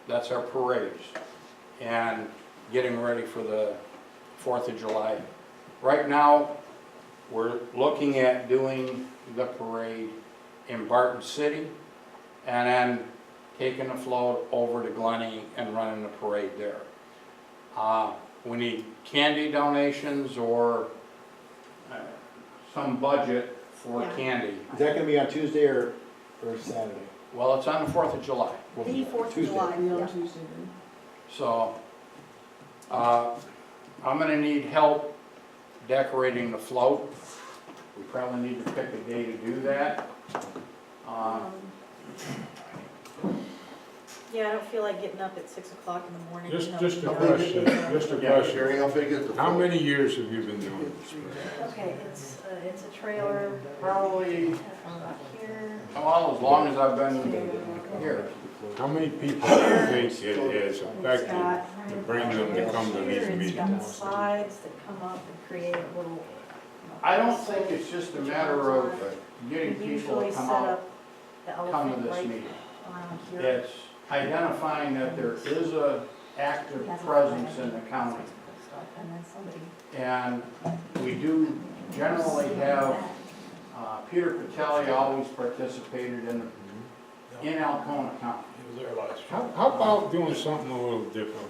that's our parades, and getting ready for the 4th of July. Right now, we're looking at doing the parade in Barton City, and then taking the float over to Glenny and running the parade there. We need candy donations or some budget for candy. Is that gonna be on Tuesday or Saturday? Well, it's on the 4th of July, The 4th of Tuesday. July, yeah. so I'm gonna need help decorating the float. We probably need to pick a day to do that. Yeah, I don't feel like getting up at 6 o'clock in the morning. Just you know, a you know, question, just a Yeah, question. Sherry, how big is the How float? many years have you been doing this? Okay, it's a trailer Probably, from about here. well, as long as I've been here. How many people do you think it has It's affected got to bring them to come to these It's got meetings? sides that come up and create a little. I don't think it's just a matter of getting We people usually to come set out, up the come to elephant this right meeting. around here. It's identifying that there is a active presence in the county. And then somebody. And we do generally have, Peter Patelli always participated in Alcona County. How about doing something a little different?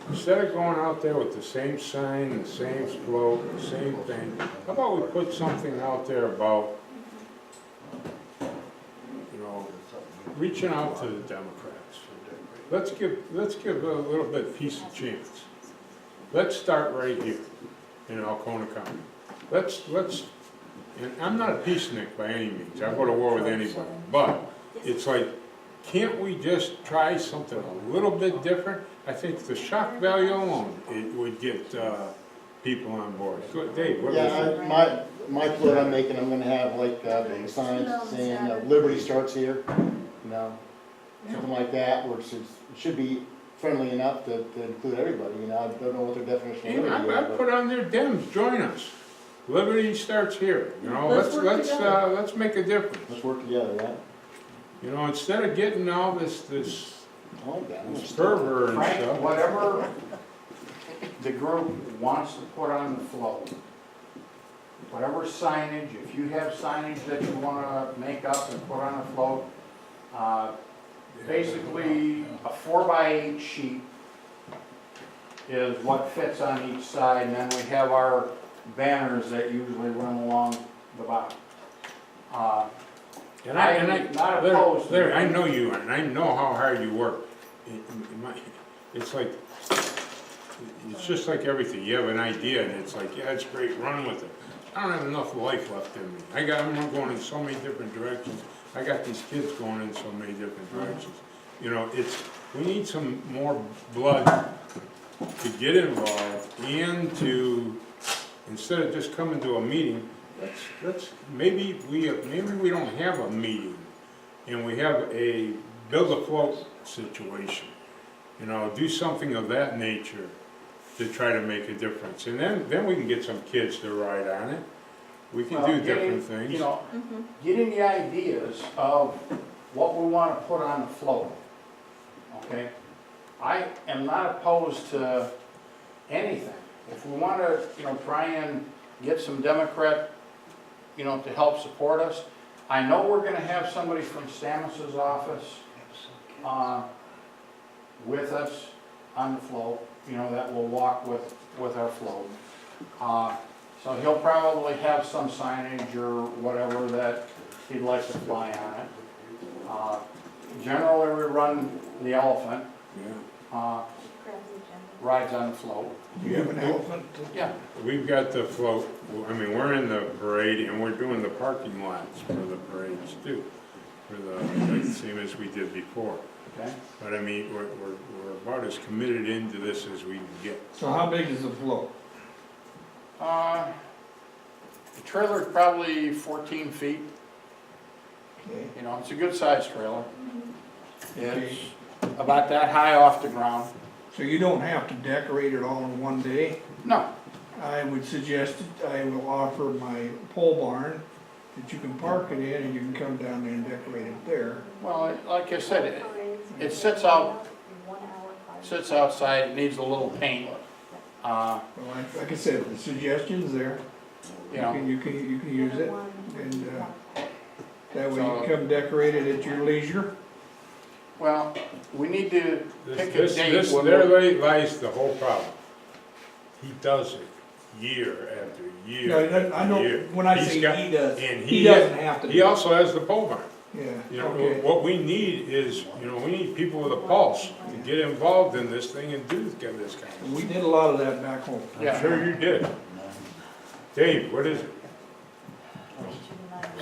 Instead of going out there with the same sign, the same float, the same thing, how about we put something out there about, you know, reaching out to the Democrats. Let's give a little bit piece of chance. Let's start right here in Alcona County. Let's, and I'm not a peacenik by any means, I go to war with anybody, but it's like, can't we just try something a little bit different? I think the shock value alone, it would get people on board. Good, Dave, what do you think? Yeah, my float I'm making, I'm gonna have like signs saying Liberty starts here, you know, something like that, which is, should be friendly enough to include everybody, you know, I don't know what their definition of And liberty I is, put on there, Dems, join us. Liberty starts here, you know, Let's work together. let's make a difference. let's work together, yeah. You know, instead of getting all this I like that. fervor and Frank, stuff. whatever the group wants to put on the float, whatever signage, if you have signage that you want to make up and put on the float, basically a 4x8 sheet is what fits on each side, and then we have our banners that usually run along the bottom. And I'm not opposed to Larry, I it. know you are, and I know how hard you work. It's like, it's just like everything, you have an idea and it's like, yeah, it's great, run with it. I don't have enough life left in me. I'm going in so many different directions. I got these kids going in so many different directions. You know, we need some more blood to get involved and to, instead of just coming to a meeting, maybe we don't have a meeting and we have a build a float situation. You know, do something of that nature to try to make a difference. And then we can get some kids to ride on it. We can do different things. You know, getting the ideas of what we want to put on the float, okay? I am not opposed to anything. If we want to, you know, try and get some Democrat, you know, to help support us. I know we're going to have somebody from Stamos's office with us on the float, you know, that will walk with our float. So he'll probably have some signage or whatever that he'd like to fly on it. Generally, we run the elephant, rides on the float. Do you have an elephant? Yeah. We've got the float, I mean, we're in the parade and we're doing the parking lots for the parades too. For the same as we did before. Okay. But I mean, we're about as committed into this as we can get. So how big is the float? The trailer's probably 14 feet. Okay. You know, it's a good sized trailer. It's about that high off the ground. So you don't have to decorate it all in one day? No, I would suggest that I will offer my pole barn that you can park it in and you can come down there and decorate it there. well, like I said, it sits out sits outside, it needs a little paint. Well, like I said, the suggestion's there. You know, You can use it, and, that way you So- can come decorate it at your leisure. well, we need to pick a This, date this, when there we're, lies the whole problem. He does it year after year No, after I know, year. when I He's say got- he does, and he doesn't have to. He also has the pole barn. Yeah, You know, okay. what we need is, you know, we need people with a pulse to get involved in this thing and do get this kind of. We did a lot of that back home. Yeah. I'm sure you did. Dave, what is it?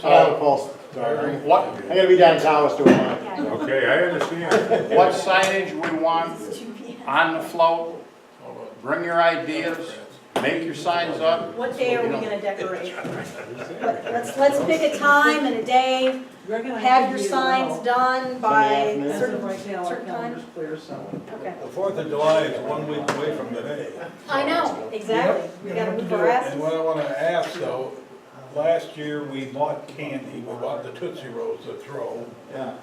I have a pulse, sorry. what, I gotta be down Tawas doing mine. Okay, I understand. what signage we want on the float, bring your ideas, make your signs up. What day are we gonna decorate? Let's pick a time and a day, have your signs done by Sunday certain, afternoon. Right now, our certain time. calendar's clear, so. Okay. The 4th of July is 1 week away from today. I know, exactly. We gotta move our asses. And what I wanna ask though, last year we bought candy, we bought the Tootsie Rolls to throw. Yeah.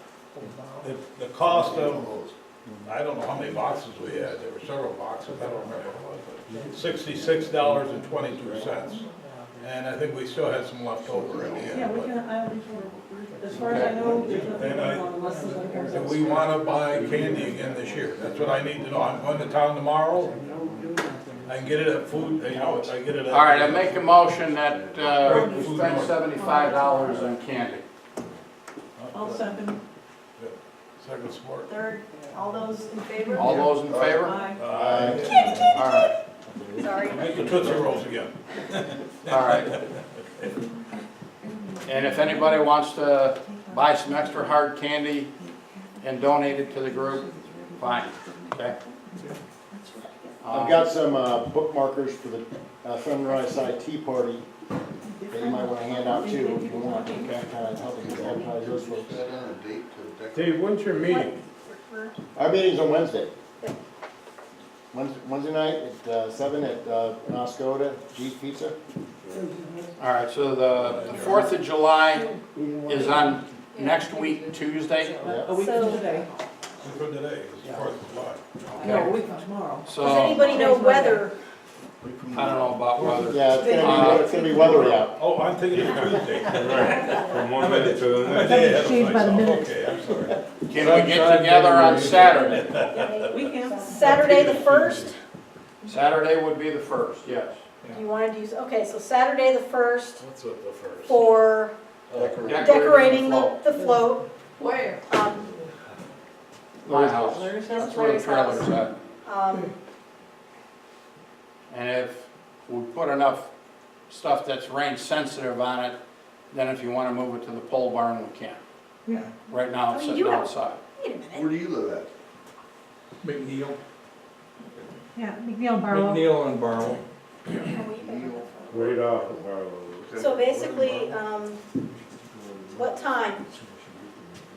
The cost of, I don't know how many boxes we had, there were several boxes, I don't remember what it was, but $66.22. And I think we still had some left over in the Yeah, we end. can, as far as I know, there's nothing And I- going on unless something comes Do up. we wanna buy candy again this year? That's what I need to know. I'm going to town tomorrow. I can get it at food, you know, I get it at. All right, I make a motion that, we spend $75 on candy. I'll second. Second sport. Third, all those in favor? All those in favor? Aye. All right, Sorry. Make the Tootsie Rolls again. all right. And if anybody wants to buy some extra hard candy and donate it to the group, fine, okay? I've got some bookmarkers for the Sunrise Side Tea Party that you might wanna hand out too, if you want, okay, kind of helping advertise those folks. Dave, when's your meeting? Our meeting's on Wednesday. Wednesday night at 7 at Noscoda, G's Pizza. All right, so the 4th of July is on next week, Tuesday. A week from today. For today, it's the 4th of July. No, a week from tomorrow. Does So, anybody know whether, I don't know about weather. Yeah, it's gonna be weathery out. Oh, I'm thinking it's Tuesday. Right, from one minute to the I'm a next. day ahead of Changed by the myself. minute. Okay, I'm sorry. Can we get together on Saturday? We can. Saturday the 1st? Saturday would be the 1st, yes. Do you wanna do, okay, so Saturday the 1st What's with the first? for decorating the float. Where? My house. Larry's That's house? where the Larry's house. trailer's at. And if we put enough stuff that's rain sensitive on it, then if you wanna move it to the pole barn, we can. Yeah, Right now, it's Oh, you sitting do have- outside. Wait a minute. Where do you live at? McNeil, Yeah, McNeil Barlow. McNeil and Barlow. Right off of Harlow. So basically, what time?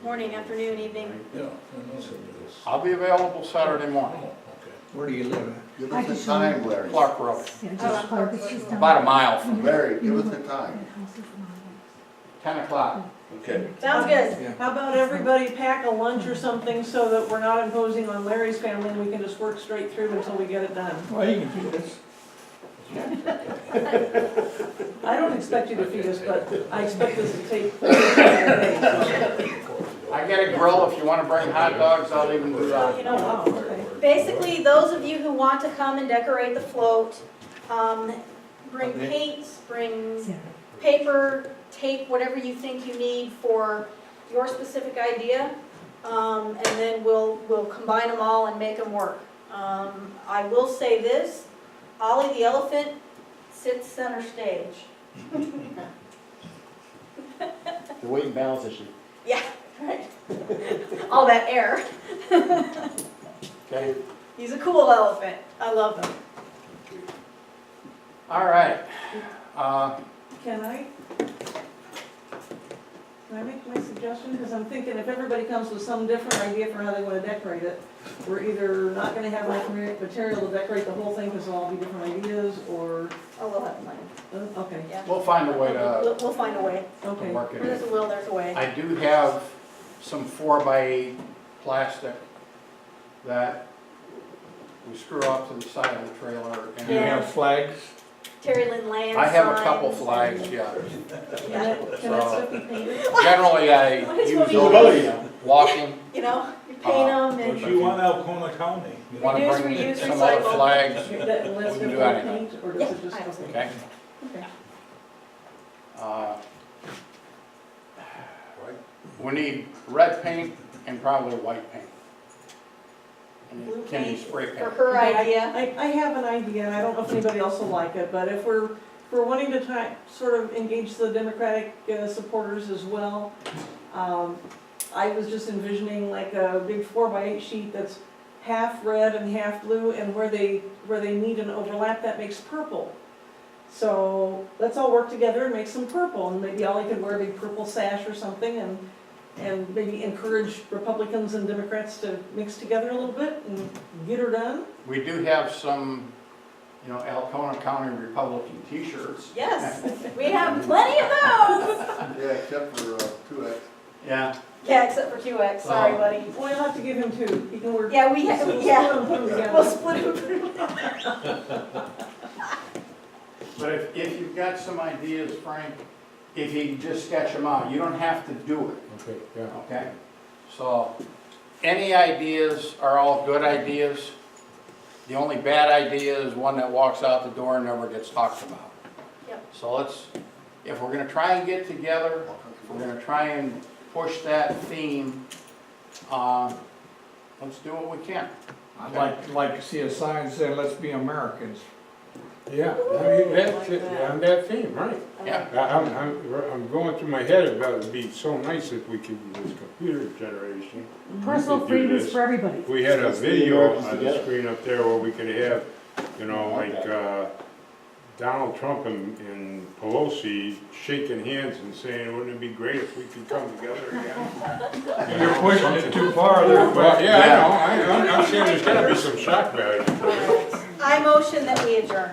Morning, afternoon, evening? Yeah. I know some of this. I'll be available Saturday morning, Okay. Where do you live at? Give I us just the time, Larry. Clark Road, Yeah, just Clark, it's just down about a there. mile from here, Larry, give us the time. 10 o'clock. Okay. Sounds good. How about everybody pack a lunch or something so that we're not imposing on Larry's family and we can just work straight through until we get it done? Well, you can feed us. I don't expect you to feed us, but I expect this to take. I get a grill, if you wanna bring hot dogs, I'll even do that. You Oh, know, wow, okay. basically, those of you who want to come and decorate the float, bring paints, bring paper, tape, whatever you think you need for your specific idea. And then we'll combine them all and make them work. I will say this, Ollie the elephant sits center stage. The weight and balance issue. Yeah, right. All that air. Okay, He's a cool elephant. I love him. all right. Can I make my suggestion? Because I'm thinking if everybody comes with some different idea for how they want to decorate it, we're either not going to have enough material to decorate the whole thing because it'll all be different ideas, or, Oh, we'll have a plan. Okay, Yeah. We'll find a way to We'll find a way. okay. work it Where there's in. a will, there's a way. I do have some 4x8 plastic that we screw off to the side of the trailer Do you and have flags? Terry Lynn Land I have a couple signs. flags, yeah. Can that stuff be painted? Generally, I Might as use well be So, those yeah. walking, You know, you paint them But and, you want Alcona County. wanna Reduce, bring reuse, some other recycle. flags, That lets We can it do anything. paint, or does Yeah, it just? I don't okay? Okay. We need red paint and probably white paint. And Blue it can be paint spray for paint. her idea. I have an idea, and I don't know if anybody else will like it, but if we're wanting to try, sort of engage the Democratic supporters as well, I was just envisioning like a big 4x8 sheet that's half red and half blue, and where they meet and overlap, that makes purple. So let's all work together and make some purple, and maybe Ollie could wear a big purple sash or something, and maybe encourage Republicans and Democrats to mix together a little bit and get her done. We do have some, you know, Alcona County Republican t-shirts. Yes, we have plenty of those. Yeah, except for 2X. Yeah. Yeah, except for 2X, sorry, Oh. buddy. Well, you'll have to give him two, he can work. Yeah, we have, yeah, We'll put 'em together. we'll split them. But if you've got some ideas, Frank, if you can just sketch them out, you don't have to do it, Okay, yeah. okay? So, any ideas are all good ideas. The only bad idea is one that walks out the door and never gets talked about. Yep. So if we're gonna try and get together, if we're gonna try and push that theme, let's do what we can. I'd like to see a sign saying, let's be Americans. Yeah, I mean, that's it, on that theme, right. Yeah. I'm going through my head about it'd be so nice if we could use this computer generation. Personal We could do freedoms this. for everybody. If we had a Let's be video Americans on the together. screen up there where we could have, you know, like, Donald Trump and Pelosi shaking hands and saying, wouldn't it be great if we could come together again? You're pushing it too far there. Well, yeah, I know, I'm saying there's gotta be some shock value. I motion that we adjourn.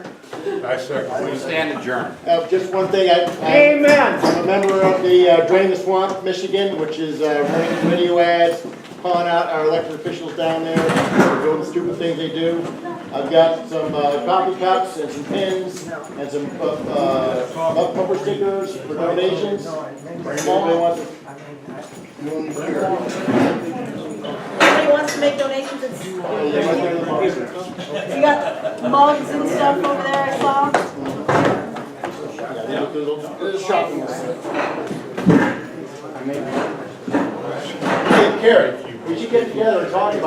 I second. We stand adjourned. Just one thing, I'm a member of the Drain the Swamp Michigan, which is running video ads, calling out our elected officials down there, for doing the stupid things they do. I've got some coffee cups and some pins and some bumper stickers for donations. If somebody wants to. Anybody wants to make donations, it's, you got mugs and stuff over there, I saw. Yeah, there's a shopping list. Hey, Carrie, we should get together and talk about